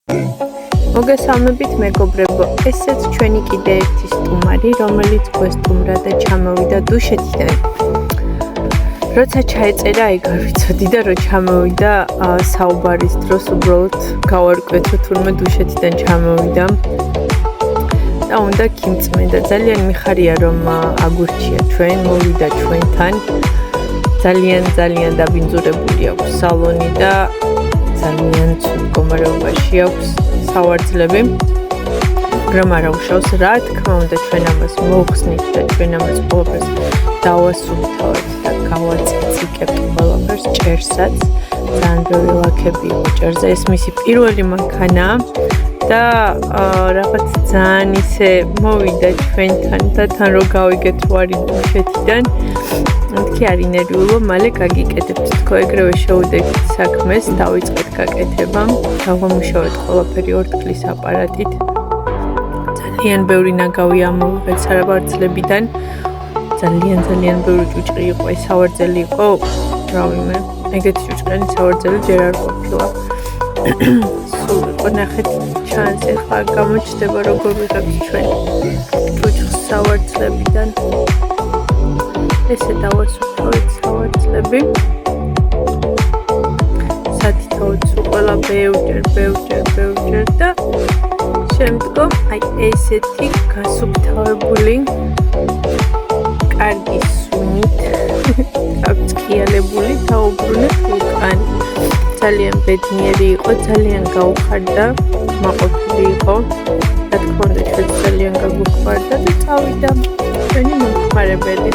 მოგესალმებით მეგობრებო, ესეც ჩვენი კიდე ერთი სტუმარი, რომელიც გვესტუმრა და ჩამოვიდა დუშეთიდან. როცა ჩაეწერა, ეგ არ ვიცოდი და რო ჩამოვიდა საუბარის დროს უბრალოდ გავარკვეთო თურმე დუშეთიდან ჩამოვიდა. და უნდა გიმწმენდა, ძალიან მიხარია რომ აგურჩია ჩვენ, მოვიდა ჩვენთან. ძალიან დაბინძურებული აქვს სალონი და ძალიან ცუდ მდგომარეობაში აქვს სავარძლები. მაგრამ არა უშავს, რა თქმა უნდა ჩვენ ამას მოვხსნით და ჩვენ ამას ყველაფერს დავასუფთავებთ და გავაწიწიკებთ ყველაფერს ჭერსაც. ძალიან ბევრი ლაქები იყო ჭერზე, ეს მისი პირველი მანქანაა და რაღაც ძალიან ისე მოვიდა ჩვენთან და თან რო გავიგეთ რო არის დუშეთიდან. მეთქი არ ინერვიულო, მალე გაგიკეთებთ თქო, ეგრევე შევუდექით საქმეს, დავიწყეთ გაკეთება, გავამუშავეთ ყველაფერი ორთქლის აპარატით. ძალიან ბევრი ნაგავი ამოვიღეთ სავარძლებიდან. ძალიან ბევრი ჭუჭყი იყო, ეს სავარძელი იყო, რავიმე, ეგეთი ჭუჭყიანი სავარძელი ჯერ არ ყოფილა. სულ იყო, ნახეთ ჩანს, ეხლა გამოჩნდება როგორ ვიღებთ ჩვენ ჭუჭყს სავარძლებიდან. ესე დავასუფთავეთ სავარძლები. სათითაოდ სულ ყველა ბევრჯერ და შემდგომ აი ესეთი გასუფთავებული კარგი სუნით გაგწკიალებული დაუბრუნე უკან. ძალიან ბედნიერი იყო, ძალიან გაუხარდა, მაყოფილი იყო. რა თქმა უნდა, ჩვენ ძალიან გაგვიყვარდა და წავიდა ჩვენი მომხმარებელი.